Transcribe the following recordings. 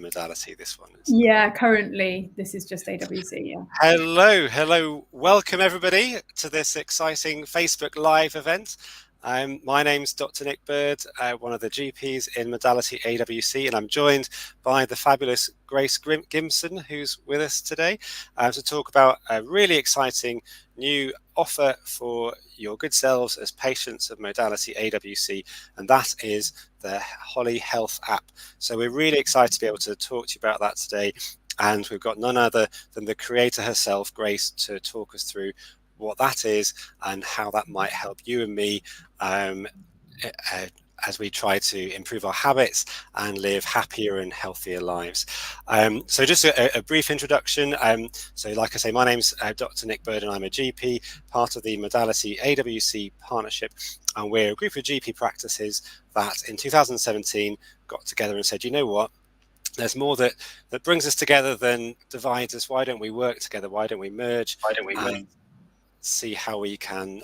modality, this one is. Yeah, currently this is just AWC. Yeah. Hello, welcome everybody to this exciting Facebook Live event. My name's Dr. Nick Bird, one of the GPs in modality AWC, and I'm joined by the fabulous Grace Gimson, who's with us today to talk about a really exciting new offer for your good selves as patients of modality AWC, and that is the Holly Health app. So we're really excited to be able to talk to you about that today, and we've got none other than the creator herself, Grace, to talk us through what that is and how that might help you and me as we try to improve our habits and live happier and healthier lives. So just a brief introduction. So like I say, my name's Dr. Nick Bird and I'm a GP, part of the Modality AWC partnership, and we're a group of GP practices that in 2017 got together and said, you know what, there's more that brings us together than divides us. Why don't we work together? Why don't we merge? Why don't we see how we can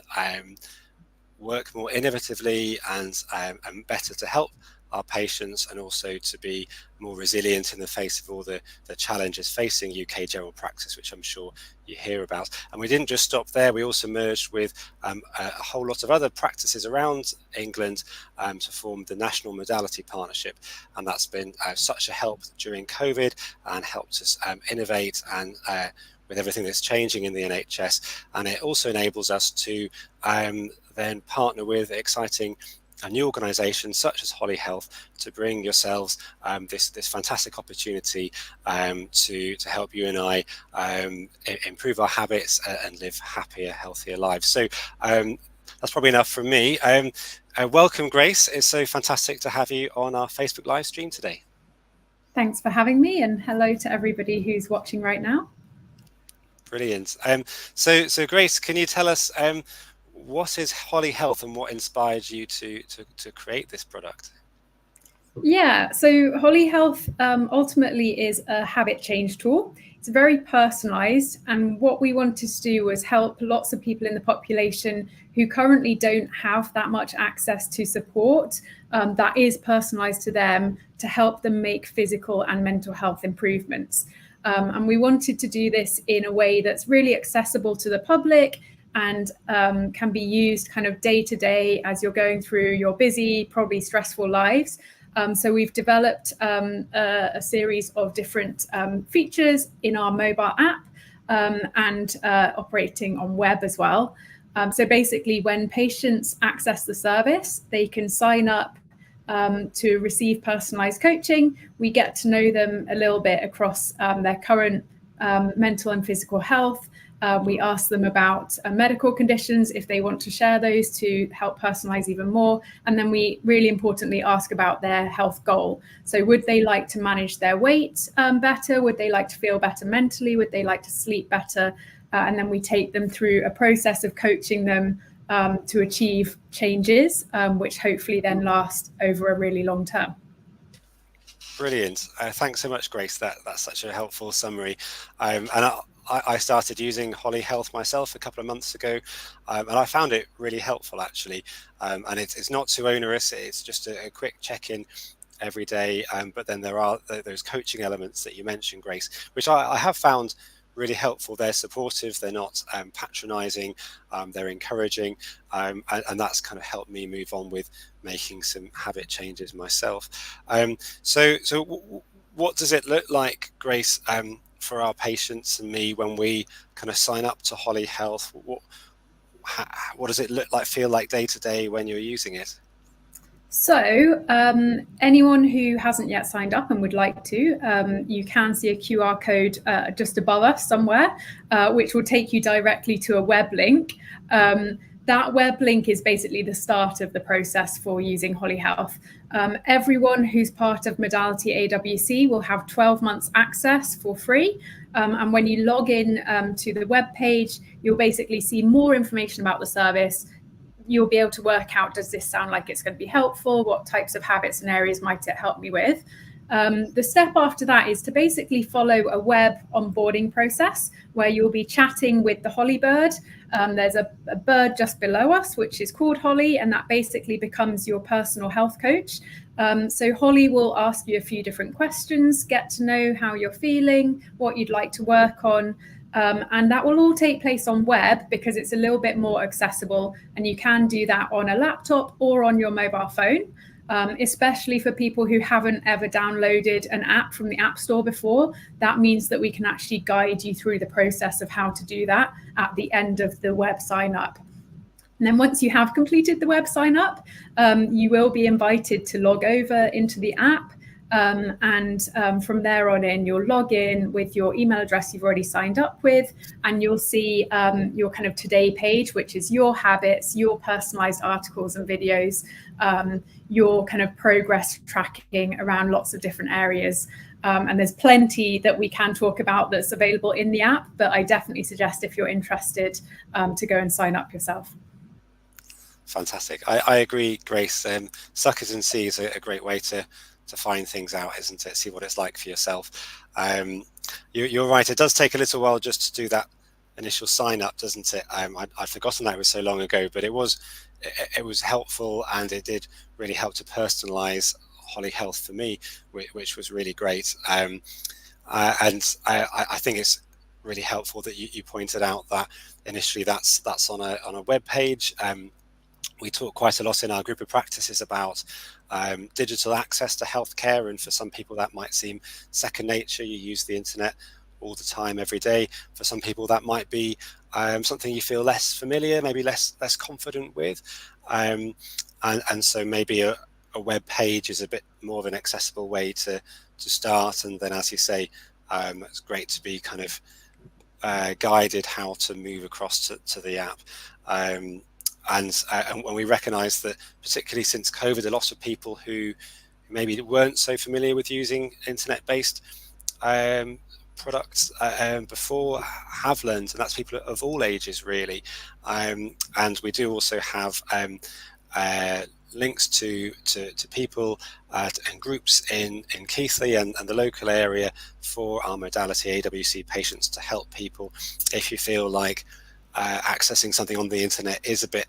work more innovatively and better to help our patients, and also to be more resilient in the face of all the challenges facing UK general practice, which I'm sure you hear about. And we didn't just stop there, we also merged with a whole lot of other practices around England to form the National Modality Partnership, and that's been such a help during COVID and helped us innovate and with everything that's changing in the NHS. And it also enables us to then partner with exciting new organisations such as Holly Health to bring yourselves this fantastic opportunity to help you and I improve our habits and live happier, healthier lives. So that's probably enough from me. Welcome, Grace. It's so fantastic to have you on our Facebook live stream today. Thanks for having me, and hello to everybody who's watching right now. Brilliant. So Grace, can you tell us what is Holly Health and what inspired you to create this product? Yeah, so Holly Health ultimately is a habit change tool. It's very personalised, and what we wanted to do was help lots of people in the population who currently don't have that much access to support that is personalised to them, to help them make physical and mental health improvements. And we wanted to do this in a way that's really accessible to the public and can be used kind of day to day as you're going through your busy, probably stressful lives. So we've developed a series of different features in our mobile app and operating on web as well. So basically, when patients access the service, they can sign up to receive personalised coaching. We get to know them a little bit across their current mental and physical health. We ask them about medical conditions if they want to share those to help personalise even more. And then we really importantly ask about their health goal. So would they like to manage their weight better? Would they like to feel better mentally? Would they like to sleep better? And then we take them through a process of coaching them to achieve changes, which hopefully then last over a really long term. Brilliant. Thanks so much, Grace. That's such a helpful summary. And I started using Holly Health myself a couple of months ago, and I found it really helpful, actually. And it's not too onerous. It's just a quick check-in every day. But then there are those coaching elements that you mentioned, Grace, which I have found really helpful. They're supportive, they're not patronizing, they're encouraging, and that's kind of helped me move on with making some habit changes myself. So what does it look like, Grace, for our patients and me when we kind of sign up to Holly Health? What does it look like, feel like day to day when you're using it? So anyone who hasn't yet signed up and would like to, you can see a QR code just above us somewhere, which will take you directly to a web link. That web link is basically the start of the process for using Holly Health. Everyone who's part of Modality AWC will have 12 months access for free. And when you log in to the web page, you'll basically see more information about the service. You'll be able to work out, does this sound like it's going to be helpful? What types of habits and areas might it help me with? The step after that is to basically follow a web onboarding process where you'll be chatting with the Holly bird. There's a bird just below us, which is called Holly, and that basically becomes your personal health coach. So Holly will ask you a few different questions, get to know how you're feeling, what you'd like to work on. And that will all take place on web because it's a little bit more accessible, and you can do that on a laptop or on your mobile phone. Especially for people who haven't ever downloaded an app from the App Store before. That means that we can actually guide you through the process of how to do that at the end of the web sign up. And then once you have completed the web sign up, you will be invited to log over into the app. From there on in, you'll log in with your email address you've already signed up with, and you'll see your kind of today page, which is your habits, your personalized articles and videos, your kind of progress tracking around lots of different areas. And there's plenty that we can talk about that's available in the app, but I definitely suggest if you're interested to go and sign up yourself. Fantastic. I agree, Grace. Suckers and Seas are a great way to find things out, isn't it? See what it's like for yourself. You're right. It does take a little while just to do that initial sign up, doesn't it? I'd forgotten that it was so long ago, but it was helpful, and it did really help to personalize Holly Health for me, which was really great. And I think it's really helpful that you pointed out that initially that's on a web page. We talk quite a lot in our group of practices about digital access to healthcare, and for some people that might seem second nature. You use the internet all the time, every day. For some people that might be something you feel less familiar, maybe less confident with, and so maybe a web page is a bit more of an accessible way to start. And then, as you say, it's great to be kind of guided how to move across to the app. And when we recognise that, particularly since COVID, a lot of people who maybe weren't so familiar with using internet-based products before have learned, and that's people of all ages, really. And we do also have links to people and groups in Keighley and the local area for our modality AWC patients to help people if you feel like accessing something on the internet is a bit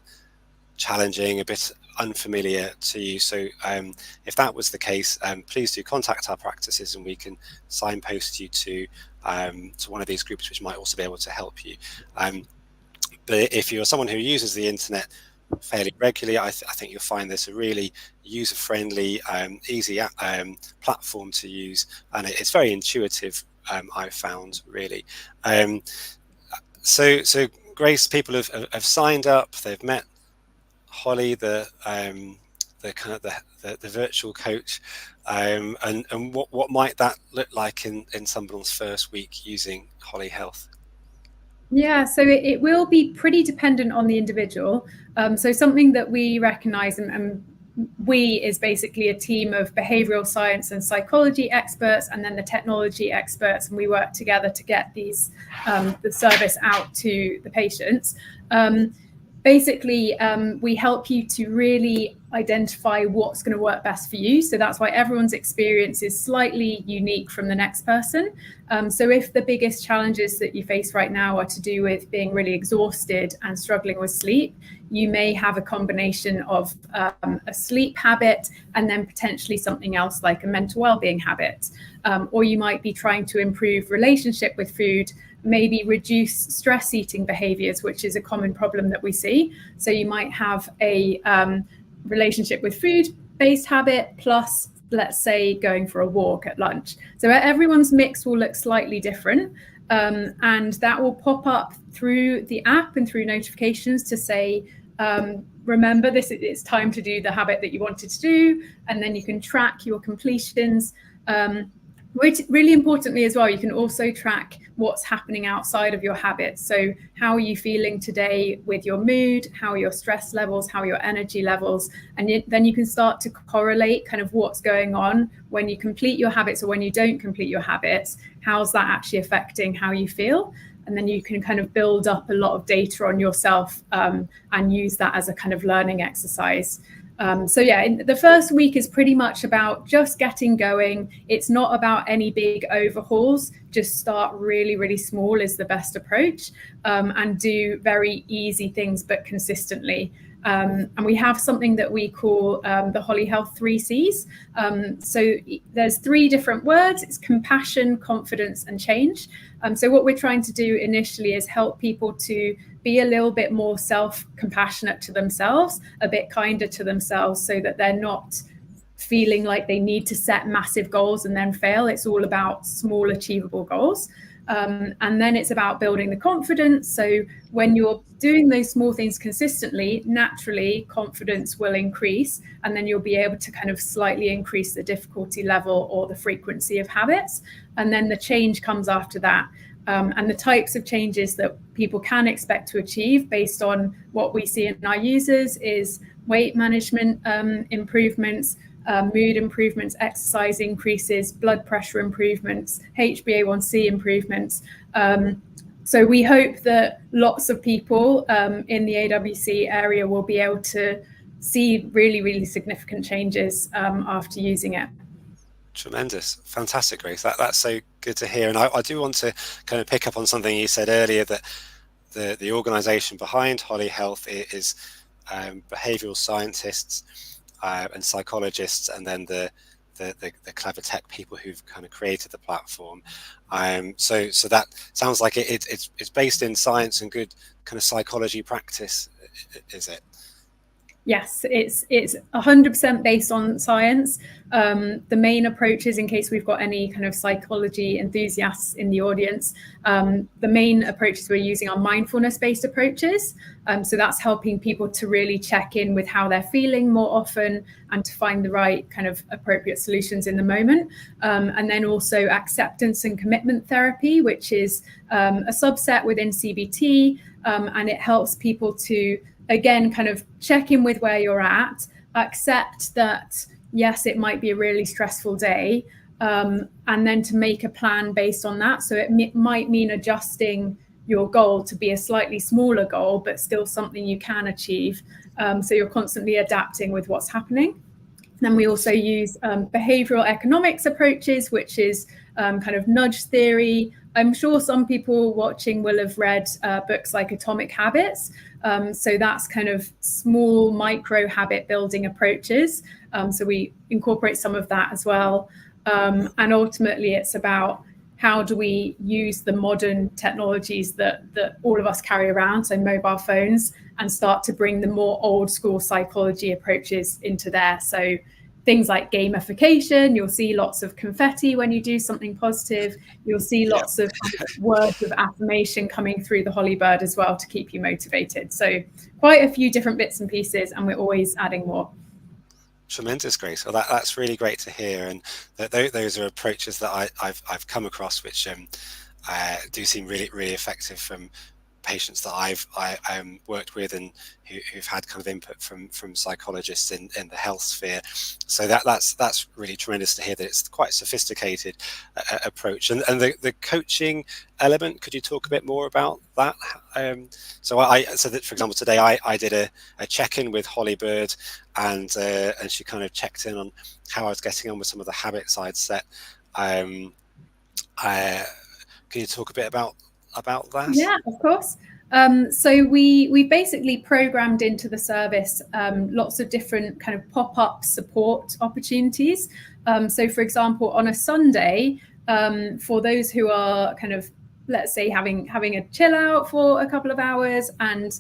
challenging, a bit unfamiliar to you. So if that was the case, please do contact our practices, and we can signpost you to one of these groups, which might also be able to help you. But if you're someone who uses the internet fairly regularly, I think you'll find this a really user-friendly, easy platform to use, and it's very intuitive. I've found, really. So Grace, people have signed up, they've met Holly, the kind of the virtual coach, and what might that look like in someone's first week using Holly Health? Yeah, so it will be pretty dependent on the individual. So something that we recognise, and we is basically a team of behavioural science and psychology experts, and then the technology experts, and we work together to get these the service out to the patients. Basically, we help you to really identify what's going to work best for you. So that's why everyone's experience is slightly unique from the next person. So if the biggest challenges that you face right now are to do with being really exhausted and struggling with sleep, you may have a combination of a sleep habit and then potentially something else like a mental well-being habit. Or you might be trying to improve relationship with food, maybe reduce stress eating behaviors, which is a common problem that we see. So you might have a relationship with food based habit plus, let's say, going for a walk at lunch. So everyone's mix will look slightly different, and that will pop up through the app and through notifications to say, remember this, it's time to do the habit that you wanted to do, and then you can track your completions. Which really importantly as well, you can also track what's happening outside of your habits. So how are you feeling today with your mood, how are your stress levels, how are your energy levels, and then you can start to correlate kind of what's going on when you complete your habits or when you don't complete your habits. How's that actually affecting how you feel? And then you can kind of build up a lot of data on yourself and use that as a kind of learning exercise. So yeah, the first week is pretty much about just getting going. It's not about any big overhauls. Just start really, really small is the best approach, and do very easy things, but consistently. And we have something that we call the Holly Health 3Cs. So there's 3 different words. It's compassion, confidence, and change. So what we're trying to do initially is help people to be a little bit more self-compassionate to themselves, a bit kinder to themselves, so that they're not feeling like they need to set massive goals and then fail. It's all about small, achievable goals. And then it's about building the confidence. So when you're doing those small things consistently, naturally confidence will increase, and then you'll be able to kind of slightly increase the difficulty level or the frequency of habits. And then the change comes after that. And the types of changes that people can expect to achieve based on what we see in our users is weight management improvements, mood improvements, exercise increases, blood pressure improvements, HbA1c improvements. So we hope that lots of people in the AWC area will be able to see really, really significant changes after using it. Tremendous. Fantastic, Grace. That's so good to hear. And I do want to kind of pick up on something you said earlier, that the organisation behind Holly Health is behavioural scientists and psychologists, and then the clever tech people who've kind of created the platform. So that sounds like it's based in science and good kind of psychology practice, is it? Yes, it's 100% based on science. The main approaches, in case we've got any kind of psychology enthusiasts in the audience, the main approaches we're using are mindfulness-based approaches. So that's helping people to really check in with how they're feeling more often and to find the right kind of appropriate solutions in the moment. And then also acceptance and commitment therapy, which is a subset within CBT, and it helps people to, again, kind of check in with where you're at, accept that, yes, it might be a really stressful day, and then to make a plan based on that. So it might mean adjusting your goal to be a slightly smaller goal, but still something you can achieve. So you're constantly adapting with what's happening. Then we also use behavioral economics approaches, which is kind of nudge theory. I'm sure some people watching will have read books like Atomic Habits. So that's kind of small micro habit building approaches. So we incorporate some of that as well. And ultimately it's about how do we use the modern technologies that all of us carry around, so mobile phones, and start to bring the more old school psychology approaches into there. So things like gamification, you'll see lots of confetti when you do something positive. You'll see lots of words of affirmation coming through the Holly Bird as well to keep you motivated. So quite a few different bits and pieces, and we're always adding more. Tremendous, Grace. Well, that's really great to hear, and those are approaches that I've come across, which do seem really, really effective from patients that I've worked with and who've had kind of input from psychologists in the health sphere. So that's really tremendous to hear that it's quite a sophisticated approach. And the coaching element, could you talk a bit more about that? So that, for example, today I did a check-in with Holly Bird, and she kind of checked in on how I was getting on with some of the habits I'd set. Can you talk a bit about that? Yeah, of course. So we basically programmed into the service lots of different kind of pop-up support opportunities. So for example, on a Sunday, for those who are kind of, let's say, having a chill out for a couple of hours, and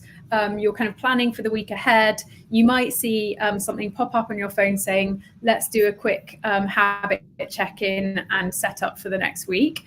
you're kind of planning for the week ahead, you might see something pop up on your phone saying, let's do a quick habit check-in and set up for the next week.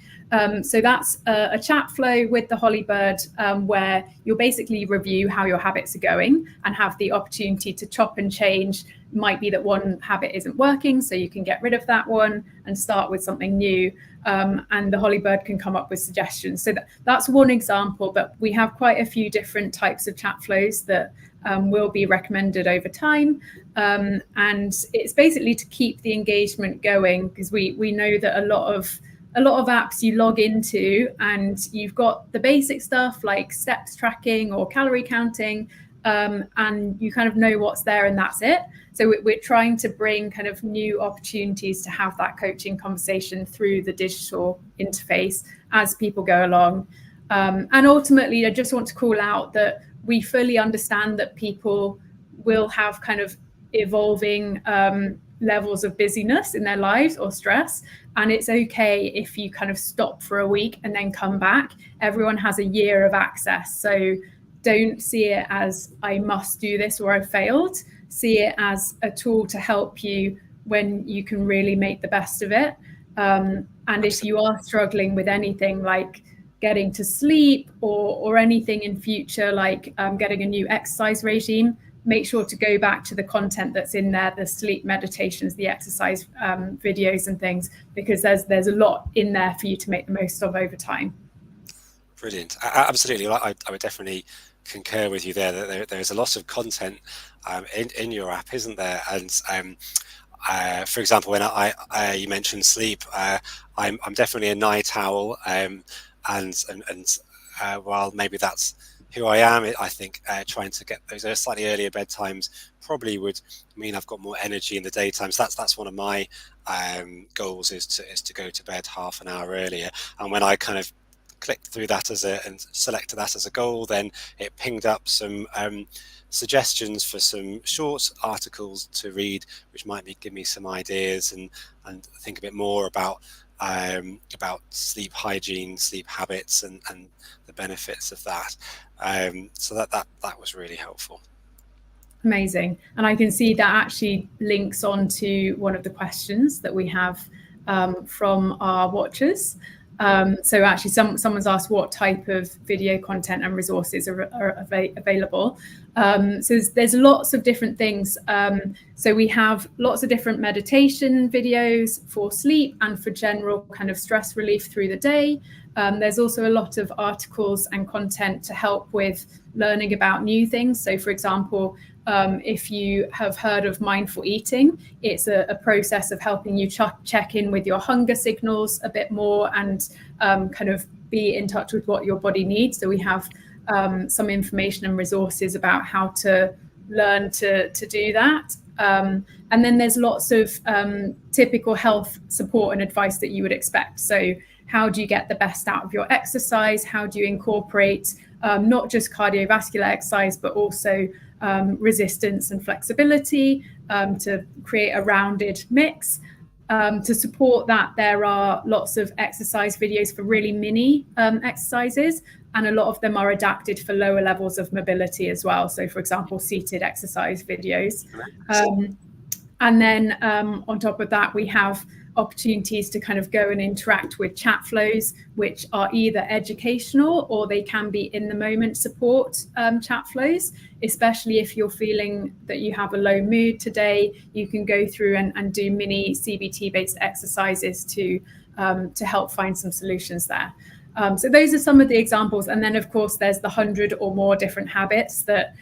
So that's a chat flow with the Holly Bird, where you'll basically review how your habits are going and have the opportunity to chop and change. Might be that one habit isn't working, so you can get rid of that one and start with something new. And the Holly Bird can come up with suggestions. So that's one example, but we have quite a few different types of chat flows that will be recommended over time. And it's basically to keep the engagement going, because we know that a lot of apps you log into and you've got the basic stuff like steps tracking or calorie counting, and you kind of know what's there and that's it. So we're trying to bring kind of new opportunities to have that coaching conversation through the digital interface as people go along. And ultimately, I just want to call out that we fully understand that people will have kind of evolving levels of busyness in their lives or stress. And it's okay if you kind of stop for a week and then come back. Everyone has a year of access. So don't see it as I must do this or I failed. See it as a tool to help you when you can really make the best of it. And if you are struggling with anything like getting to sleep or anything in future, like getting a new exercise regime, make sure to go back to the content that's in there, the sleep meditations, the exercise videos and things, because there's a lot in there for you to make the most of over time. Brilliant. Absolutely. I would definitely concur with you there that there is a lot of content in your app, isn't there? And for example, when you mentioned sleep, I'm definitely a night owl, and while maybe that's who I am, I think trying to get those slightly earlier bedtimes probably would mean I've got more energy in the daytime. So that's one of my goals is to go to bed half an hour earlier. And when I kind of clicked through that and selected that as a goal, then it pinged up some suggestions for some short articles to read, which might give me some ideas and think a bit more about sleep hygiene, sleep habits, and the benefits of that. So that was really helpful. Amazing. And I can see that actually links on to one of the questions that we have from our watchers. So actually someone's asked what type of video content and resources are available. So there's lots of different things. So we have lots of different meditation videos for sleep and for general kind of stress relief through the day. There's also a lot of articles and content to help with learning about new things. So for example, if you have heard of mindful eating, it's a process of helping you check in with your hunger signals a bit more and kind of be in touch with what your body needs. So we have some information and resources about how to learn to do that. And then there's lots of typical health support and advice that you would expect. So how do you get the best out of your exercise? How do you incorporate not just cardiovascular exercise, but also resistance and flexibility to create a rounded mix? To support that, there are lots of exercise videos for really mini exercises, and a lot of them are adapted for lower levels of mobility as well. So for example, seated exercise videos. And then on top of that, we have opportunities to kind of go and interact with chat flows, which are either educational or they can be in the moment support chat flows, especially if you're feeling that you have a low mood today. You can go through and do mini CBT based exercises to help find some solutions there. So those are some of the examples. And then of course, there's the 100 or more different habits that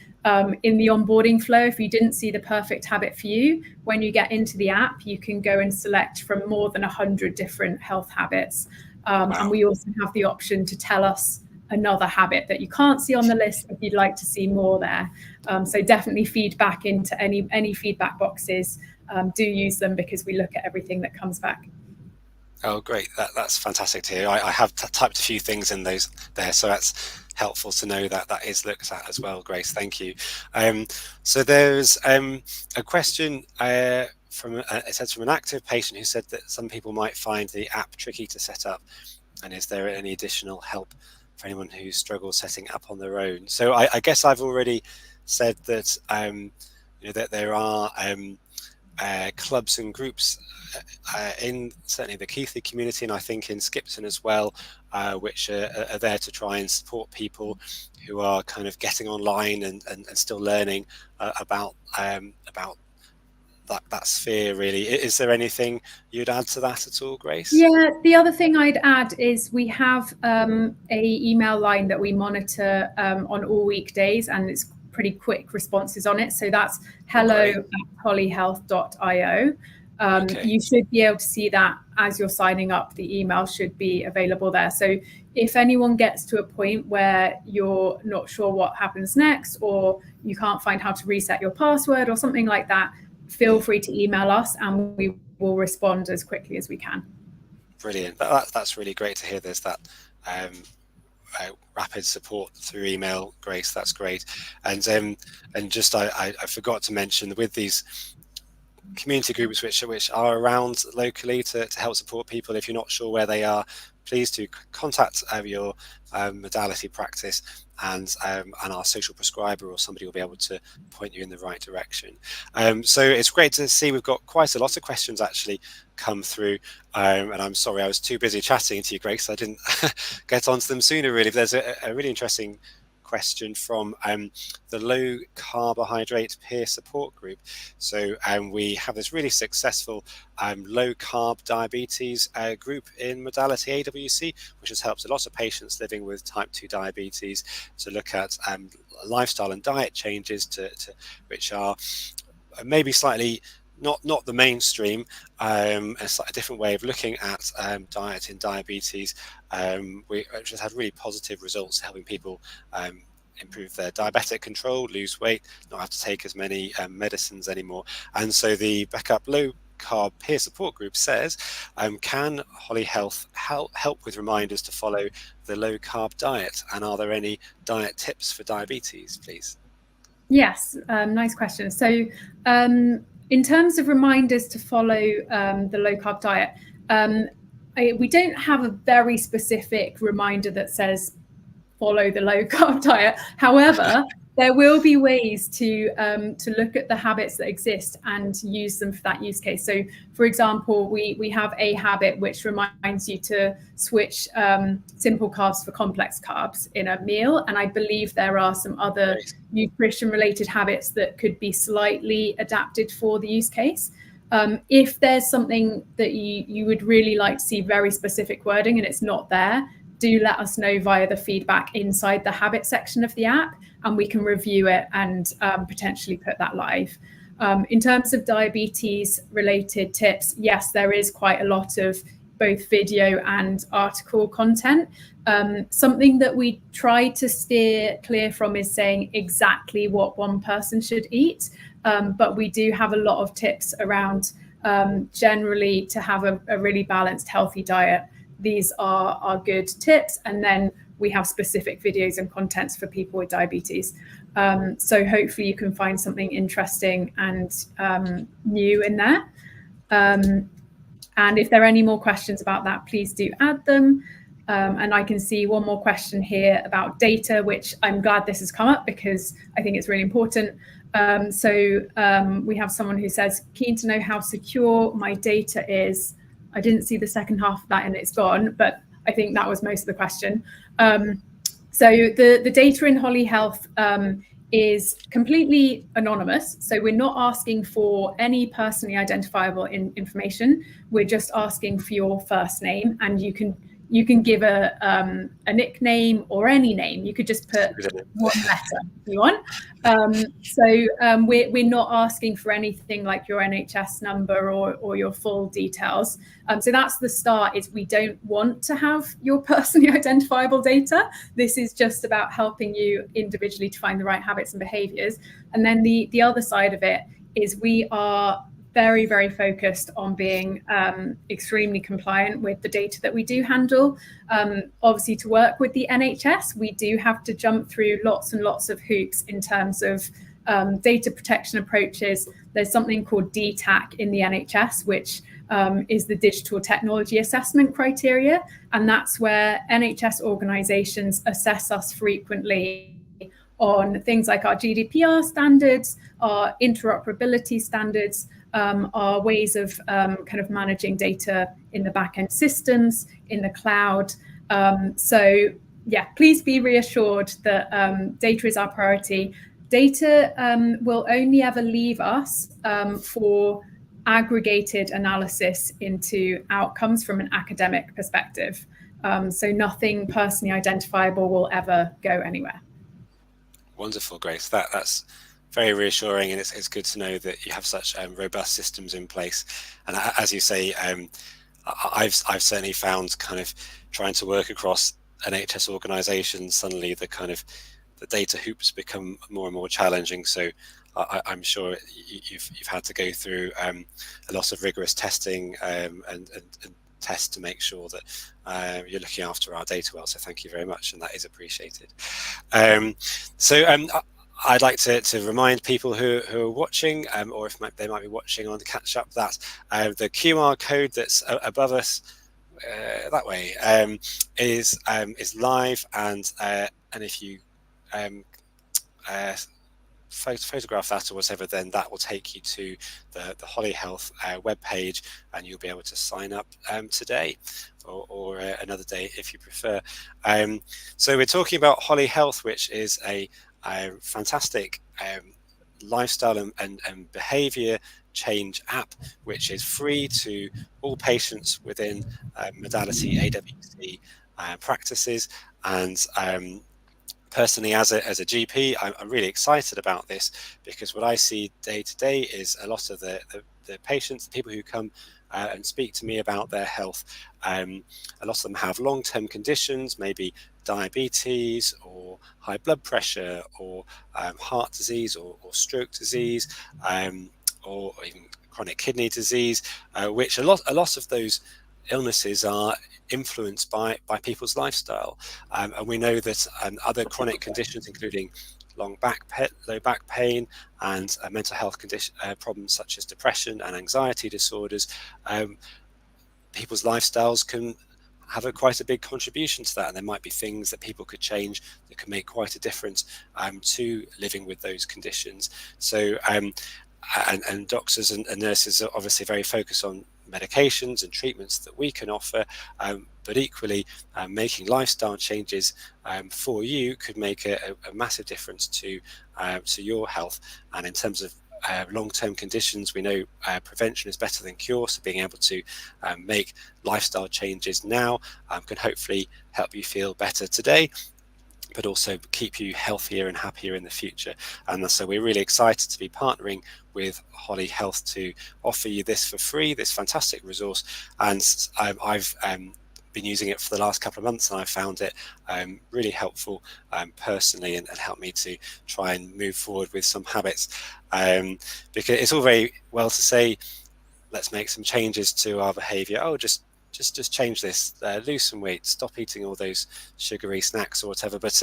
in the onboarding flow, if you didn't see the perfect habit for you, when you get into the app, you can go and select from more than 100 different health habits. Wow. And we also have the option to tell us another habit that you can't see on the list if you'd like to see more there. So definitely feedback into any feedback boxes. Do use them because we look at everything that comes back. Oh, great. That's fantastic to hear. I have typed a few things in those there, so that's helpful to know that is looked at as well, Grace. Thank you. So there's a question it says from an active patient who said that some people might find the app tricky to set up, and is there any additional help for anyone who struggles setting it up on their own? So I guess I've already said that that there are clubs and groups in certainly the Keithley community, and I think in Skipton as well, which are there to try and support people who are kind of getting online and still learning about that sphere, really. Is there anything you'd add to that at all, Grace? Yeah, the other thing I'd add is we have a email line that we monitor on all weekdays, and it's pretty quick responses on it. So that's hello@hollyhealth.io. Okay. You should be able to see that as you're signing up. The email should be available there. So if anyone gets to a point where you're not sure what happens next, or you can't find how to reset your password or something like that, feel free to email us and we will respond as quickly as we can. Brilliant. That's really great to hear. There's that rapid support through email, Grace. That's great. And just I forgot to mention, with these community groups which are around locally to help support people, if you're not sure where they are, please do contact your modality practice, and our social prescriber or somebody will be able to point you in the right direction. So it's great to see we've got quite a lot of questions actually come through, and I'm sorry I was too busy chatting to you, Grace. I didn't get onto them sooner really. But there's a really interesting question from the low carbohydrate peer support group. So we have this really successful low carb diabetes group in modality AWC, which has helped a lot of patients living with type 2 diabetes to look at lifestyle and diet changes which are maybe slightly not the mainstream, a slightly different way of looking at diet in diabetes. We just had really positive results helping people improve their diabetic control, lose weight, not have to take as many medicines anymore. And so the Backup Low Carb Peer Support Group says, can Holly Health help with reminders to follow the low carb diet? And are there any diet tips for diabetes, please? Yes, nice question. So in terms of reminders to follow the low carb diet, we don't have a very specific reminder that says follow the low carb diet. However, there will be ways to look at the habits that exist and use them for that use case. So, for example, we have a habit which reminds you to switch simple carbs for complex carbs in a meal. And I believe there are some other nutrition-related habits that could be slightly adapted for the use case. If there's something that you would really like to see very specific wording and it's not there, do let us know via the feedback inside the habit section of the app, and we can review it and potentially put that live. In terms of diabetes related tips, yes, there is quite a lot of both video and article content. Something that we try to steer clear from is saying exactly what one person should eat, but we do have a lot of tips around generally to have a really balanced, healthy diet. These are good tips, and then we have specific videos and contents for people with diabetes. So hopefully you can find something interesting and new in there. And if there are any more questions about that, please do add them. And I can see one more question here about data, which I'm glad this has come up because I think it's really important. So we have someone who says, keen to know how secure my data is. I didn't see the second half of that and it's gone, but I think that was most of the question. So the data in Holly Health is completely anonymous. So we're not asking for any personally identifiable information. We're just asking for your first name, and you can give a nickname or any name. You could just put one letter if you want. We're not asking for anything like your NHS number or your full details. So that's the start, is we don't want to have your personally identifiable data. This is just about helping you individually to find the right habits and behaviors. And then the other side of it is we are very, very focused on being extremely compliant with the data that we do handle. Obviously, to work with the NHS, we do have to jump through lots and lots of hoops in terms of data protection approaches. There's something called DTAC in the NHS, which is the Digital Technology Assessment Criteria. And that's where NHS organisations assess us frequently on things like our GDPR standards, our interoperability standards, our ways of kind of managing data in the back-end systems, in the cloud. So yeah, please be reassured that data is our priority. Data will only ever leave us for aggregated analysis into outcomes from an academic perspective. So nothing personally identifiable will ever go anywhere. Wonderful, Grace. That's very reassuring, and it's good to know that you have such robust systems in place. And as you say, I've certainly found kind of trying to work across NHS organisations, suddenly the data hoops become more and more challenging. So I'm sure you've had to go through a lot of rigorous testing and tests to make sure that you're looking after our data well. So thank you very much, and that is appreciated. I'd like to remind people who are watching, or if they might be watching on the catch up, that the QR code that's above us that way is live, and if you photograph that or whatever, then that will take you to the Holly Health webpage, and you'll be able to sign up today or another day if you prefer. So we're talking about Holly Health, which is a fantastic lifestyle and behaviour change app, which is free to all patients within modality AWC practices. And personally, as a GP, I'm really excited about this, because what I see day to day is a lot of the patients, the people who come and speak to me about their health. A lot of them have long-term conditions, maybe diabetes or high blood pressure or heart disease or stroke disease, or even chronic kidney disease, which a lot of those illnesses are influenced by people's lifestyle, and we know that other chronic conditions, including low back pain and mental health problems such as depression and anxiety disorders, people's lifestyles can have quite a big contribution to that, and there might be things that people could change that can make quite a difference to living with those conditions. So and doctors and nurses are obviously very focused on medications and treatments that we can offer, but equally making lifestyle changes for you could make a massive difference to your health. And in terms of long-term conditions, we know prevention is better than cure, so being able to make lifestyle changes now can hopefully help you feel better today, but also keep you healthier and happier in the future. And so we're really excited to be partnering with Holly Health to offer you this for free, this fantastic resource. And I've been using it for the last couple of months, and I found it really helpful personally, and helped me to try and move forward with some habits, because it's all very well to say, let's make some changes to our behavior. Oh, just change this, lose some weight, stop eating all those sugary snacks or whatever. But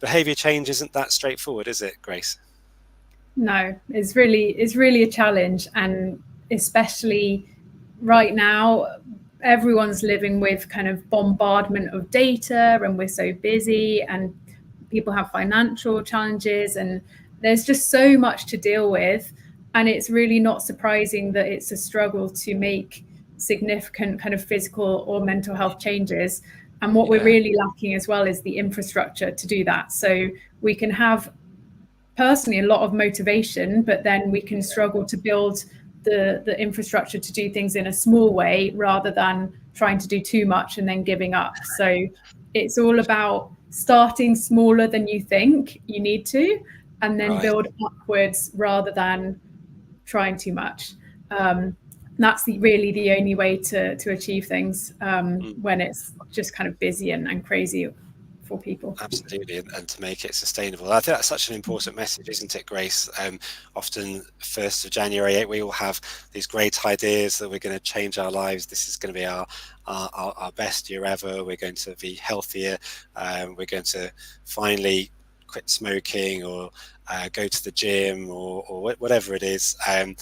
behavior change isn't that straightforward, is it, Grace? No, it's really a challenge, and especially right now, everyone's living with kind of bombardment of data, and we're so busy, and people have financial challenges, and there's just so much to deal with. And it's really not surprising that it's a struggle to make significant kind of physical or mental health changes. And what we're really lacking as well is the infrastructure to do that. So we can have personally a lot of motivation, but then we can struggle to build the infrastructure to do things in a small way, rather than trying to do too much and then giving up. So it's all about starting smaller than you think you need to, and then build upwards rather than trying too much. That's really the only way to achieve things when it's just kind of busy and crazy for people. Absolutely, and to make it sustainable. I think that's such an important message, isn't it, Grace? Often 1st of January, we all have these great ideas that we're going to change our lives. This is going to be our best year ever. We're going to be healthier. We're going to finally quit smoking, or go to the gym, or whatever it is. And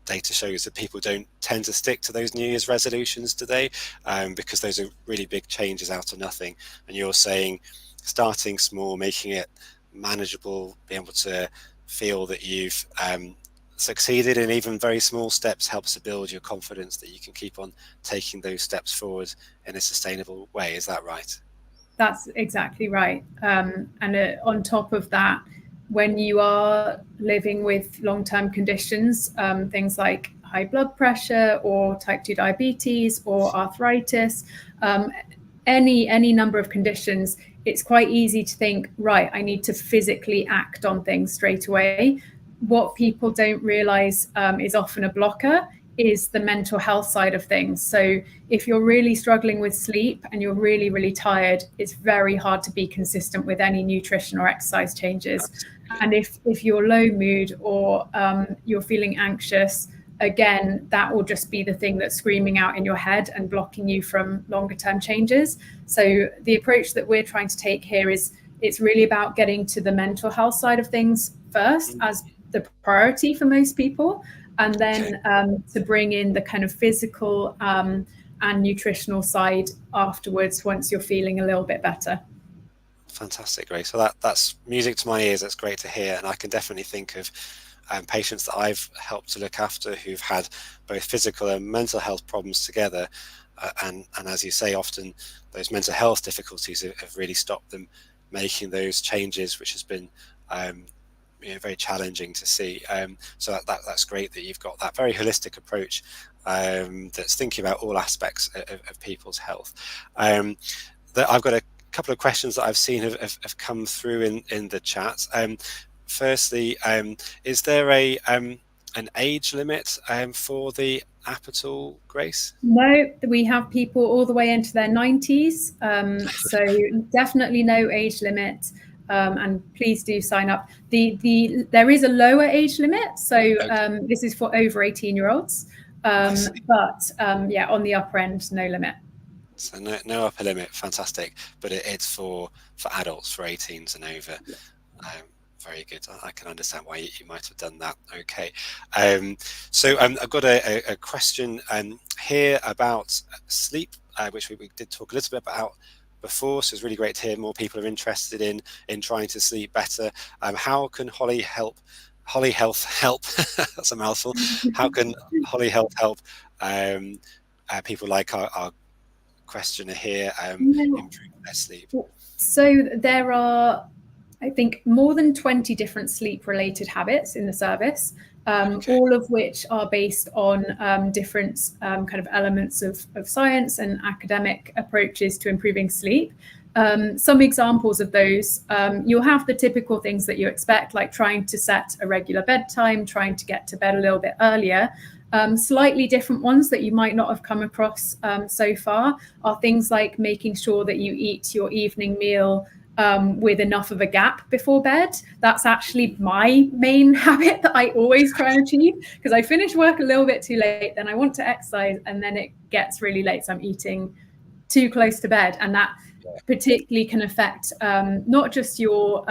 data shows that people don't tend to stick to those New Year's resolutions, do they? Because those are really big changes out of nothing. And you're saying starting small, making it manageable, being able to feel that you've succeeded in even very small steps helps to build your confidence that you can keep on taking those steps forward in a sustainable way. Is that right? That's exactly right. And on top of that, when you are living with long-term conditions, things like high blood pressure or type 2 diabetes or arthritis, any number of conditions, it's quite easy to think, right, I need to physically act on things straight away. What people don't realize is often a blocker is the mental health side of things. So if you're really struggling with sleep and you're really, really tired, it's very hard to be consistent with any nutrition or exercise changes. And if you're low mood or you're feeling anxious, again, that will just be the thing that's screaming out in your head and blocking you from longer term changes. So the approach that we're trying to take here is it's really about getting to the mental health side of things first as the priority for most people, and then to bring in the kind of physical and nutritional side afterwards once you're feeling a little bit better. Fantastic, Grace. So that's music to my ears. That's great to hear. And I can definitely think of patients that I've helped to look after who've had both physical and mental health problems together. And as you say, often those mental health difficulties have really stopped them making those changes, which has been very challenging to see. So that's great that you've got that very holistic approach that's thinking about all aspects of people's health. That I've got a couple of questions that I've seen have come through in the chat. Firstly, is there an age limit for the app at all, Grace? No, we have people all the way into their 90s. So definitely no age limit. And please do sign up. There is a lower age limit. So this is for over 18-year-olds. But yeah, on the upper end, no limit. So no upper limit, fantastic. But it's for adults, for 18s and over. Very good. I can understand why you might have done that. Okay. So I've got a question here about sleep, which we did talk a little bit about before. So it's really great to hear more people are interested in trying to sleep better. How can Holly Health help? That's a mouthful. How can Holly Health help people like our questioner here improve their sleep? So there are, I think, more than 20 different sleep related habits in the service, all of which are based on different kind of elements of science and academic approaches to improving sleep. Some examples of those, you'll have the typical things that you expect, like trying to set a regular bedtime, trying to get to bed a little bit earlier. Slightly different ones that you might not have come across so far are things like making sure that you eat your evening meal with enough of a gap before bed. That's actually my main habit that I always try and achieve, because I finish work a little bit too late, then I want to exercise, and then it gets really late, so I'm eating too close to bed, and that particularly can affect not just your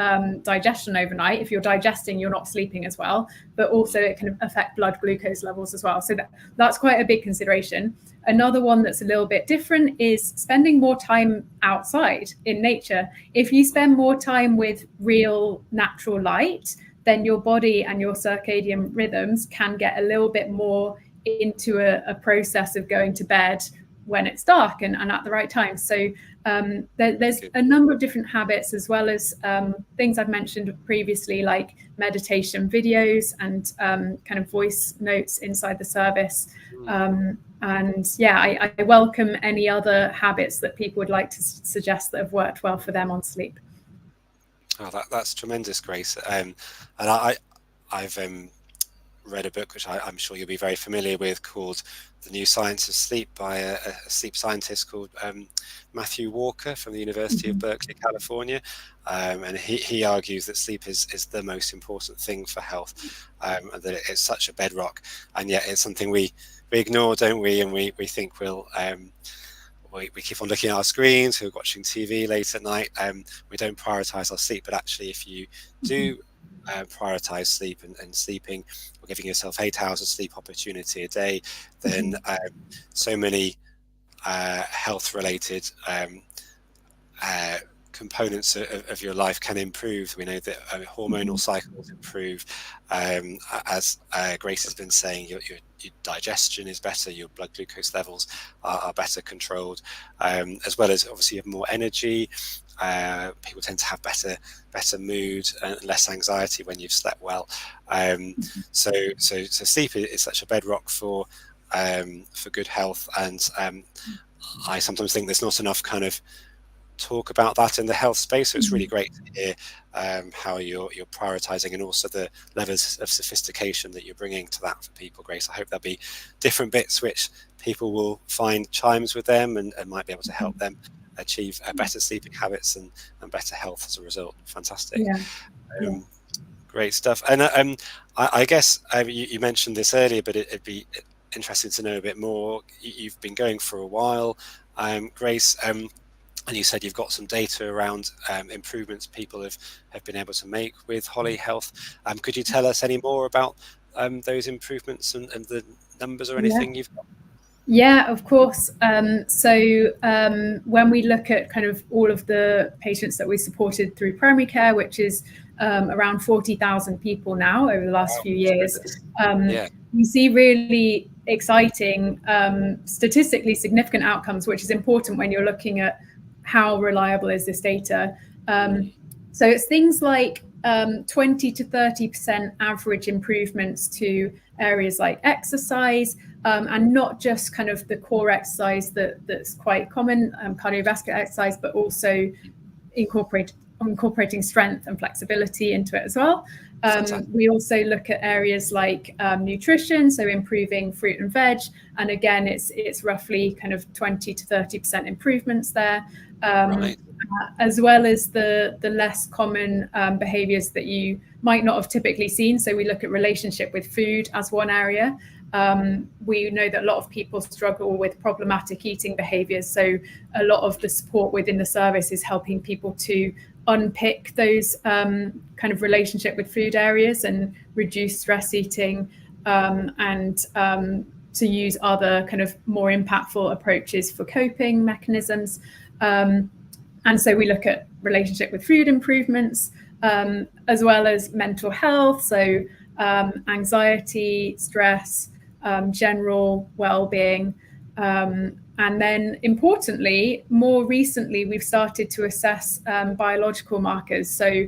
digestion overnight. If you're digesting, you're not sleeping as well, but also it can affect blood glucose levels as well. So that's quite a big consideration. Another one that's a little bit different is spending more time outside in nature. If you spend more time with real natural light, then your body and your circadian rhythms can get a little bit more into a process of going to bed when it's dark and at the right time. So there's a number of different habits, as well as things I've mentioned previously, like meditation videos and kind of voice notes inside the service. And yeah, I welcome any other habits that people would like to suggest that have worked well for them on sleep. Oh, that's tremendous, Grace. And I've read a book which I'm sure you'll be very familiar with, called The New Science of Sleep, by a sleep scientist called Matthew Walker from the University of Berkeley, California. And he argues that sleep is the most important thing for health, and that it's such a bedrock, and yet it's something we ignore, don't we? And we think we keep on looking at our screens, we're watching TV late at night, we don't prioritize our sleep. But actually, if you do prioritize sleep and sleeping, or giving yourself 8 hours of sleep opportunity a day, then so many health related components of your life can improve. We know that hormonal cycles improve, as Grace has been saying. Your digestion is better, your blood glucose levels are better controlled, as well as obviously you have more energy. People tend to have better mood and less anxiety when you've slept well. So sleep is such a bedrock for good health, and I sometimes think there's not enough kind of talk about that in the health space. So it's really great to hear how you're prioritizing, and also the levels of sophistication that you're bringing to that for people, Grace. I hope there'll be different bits which people will find chimes with them and might be able to help them achieve better sleeping habits and better health as a result. Fantastic. Great stuff. And I guess you mentioned this earlier, but it'd be interesting to know a bit more. You've been going for a while, Grace, and you said you've got some data around improvements people have been able to make with Holly Health. Could you tell us any more about those improvements and the numbers or anything you've got? Yeah, of course. So when we look at kind of all of the patients that we supported through primary care, which is around 40,000 people now over the last few years, we see really exciting, statistically significant outcomes, which is important when you're looking at how reliable is this data. So it's things like 20 to 30% average improvements to areas like exercise, and not just kind of the core exercise that's quite common, cardiovascular exercise, but also incorporating strength and flexibility into it as well. We also look at areas like nutrition, so improving fruit and veg, and again, it's roughly kind of 20 to 30% improvements there. As well as the less common behaviors that you might not have typically seen. So we look at relationship with food as one area. We know that a lot of people struggle with problematic eating behaviors. So a lot of the support within the service is helping people to unpick those kind of relationship with food areas and reduce stress eating, and to use other kind of more impactful approaches for coping mechanisms. And so we look at relationship with food improvements, as well as mental health, so anxiety, stress, general well-being. And then importantly, more recently, we've started to assess biological markers. So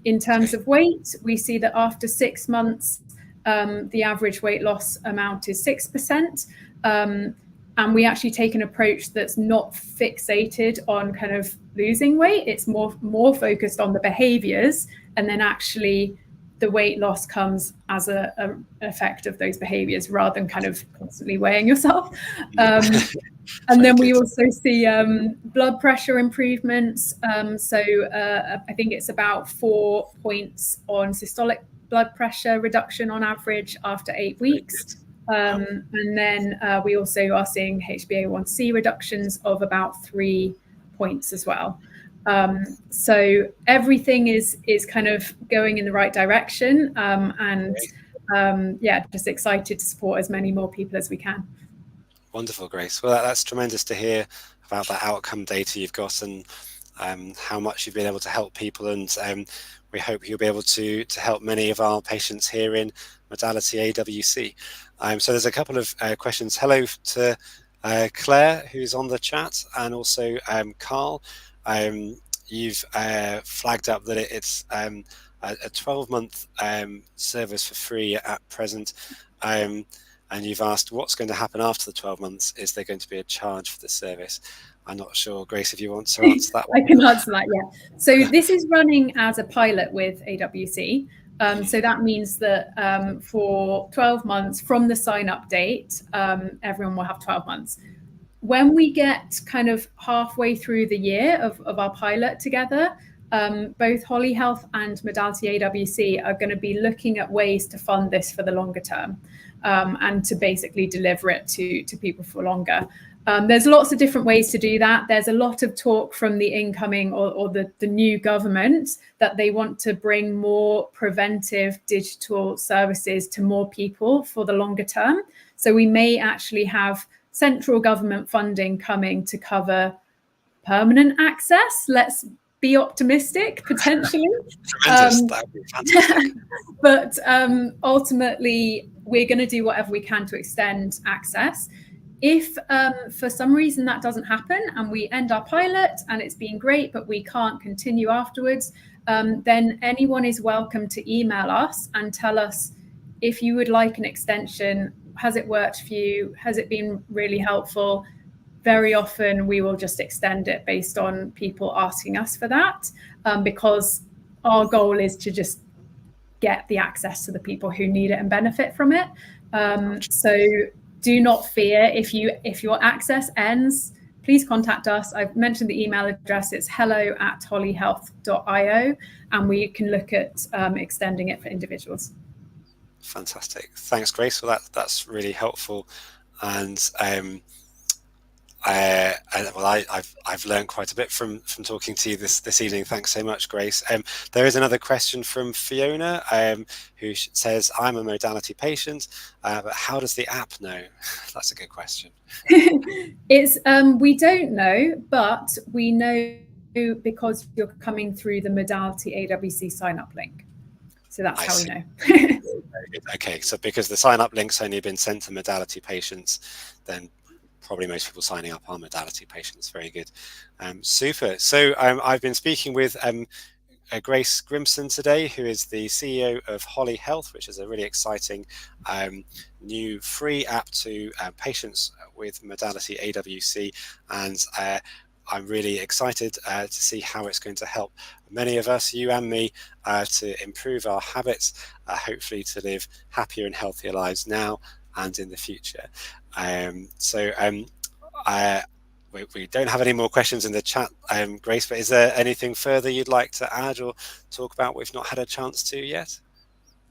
in terms of weight, we see that after 6 months, the average weight loss amount is 6%. And we actually take an approach that's not fixated on kind of losing weight. It's more focused on the behaviors, and then actually the weight loss comes as an effect of those behaviors rather than kind of constantly weighing yourself. And then we also see blood pressure improvements. So I think it's about 4 points on systolic blood pressure reduction on average after 8 weeks. And then we also are seeing HbA1c reductions of about 3 points as well. So everything is kind of going in the right direction, and just excited to support as many more people as we can. Wonderful, Grace. Well, that's tremendous to hear about that outcome data you've got, and how much you've been able to help people, and we hope you'll be able to help many of our patients here in modality AWC. So there's a couple of questions. Hello to Claire, who's on the chat, and also Carl. You've flagged up that it's a 12-month service for free at present, and you've asked what's going to happen after the 12 months. Is there going to be a charge for the service? I'm not sure, Grace, if you want to answer that one. I can answer that, yeah. So this is running as a pilot with AWC. So that means that for 12 months from the sign-up date, everyone will have 12 months. When we get kind of halfway through the year of our pilot together, both Holly Health and Modality AWC are going to be looking at ways to fund this for the longer term, and to basically deliver it to people for longer. There's lots of different ways to do that. There's a lot of talk from the incoming or the new government that they want to bring more preventive digital services to more people for the longer term. So we may actually have central government funding coming to cover permanent access. Let's be optimistic, potentially. Tremendous. That would be fantastic. But ultimately, we're going to do whatever we can to extend access. If for some reason that doesn't happen and we end our pilot and it's been great, but we can't continue afterwards, then anyone is welcome to email us and tell us if you would like an extension. Has it worked for you? Has it been really helpful? very often we will just extend it based on people asking us for that, because our goal is to just get the access to the people who need it and benefit from it. So do not fear if your access ends. Please contact us. I've mentioned the email address. It's hello@hollyhealth.io, and we can look at extending it for individuals. Fantastic. Thanks, Grace. Well, that's really helpful. And I've learned quite a bit from talking to you this evening. Thanks so much, Grace. There is another question from Fiona, who says, I'm a modality patient, but how does the app know? That's a good question. It's we don't know, but we know because you're coming through the modality AWC sign-up link. So that's how we know. Okay, so because the sign-up link's only been sent to modality patients, then probably most people signing up are modality patients. Very good. Super. So I've been speaking with Grace Gimson today, who is the CEO of Holly Health, which is a really exciting new free app to patients with modality AWC. And I'm really excited to see how it's going to help many of us, you and me, to improve our habits, hopefully to live happier and healthier lives now and in the future. We don't have any more questions in the chat, Grace, but is there anything further you'd like to add or talk about we've not had a chance to yet?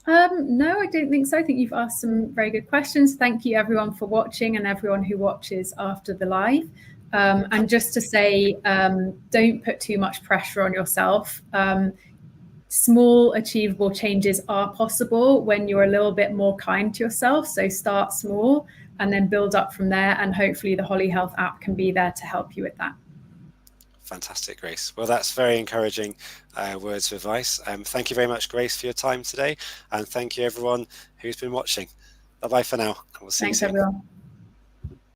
No, I don't think so. I think you've asked some very good questions. Thank you everyone for watching and everyone who watches after the live. And just to say, don't put too much pressure on yourself. Small achievable changes are possible when you're a little bit more kind to yourself. So start small and then build up from there. And hopefully the Holly Health app can be there to help you with that. Fantastic, Grace. Well, that's very encouraging words of advice. Thank you very much, Grace, for your time today. And thank you everyone who's been watching. Bye-bye for now. And we'll see you soon. Thanks, everyone.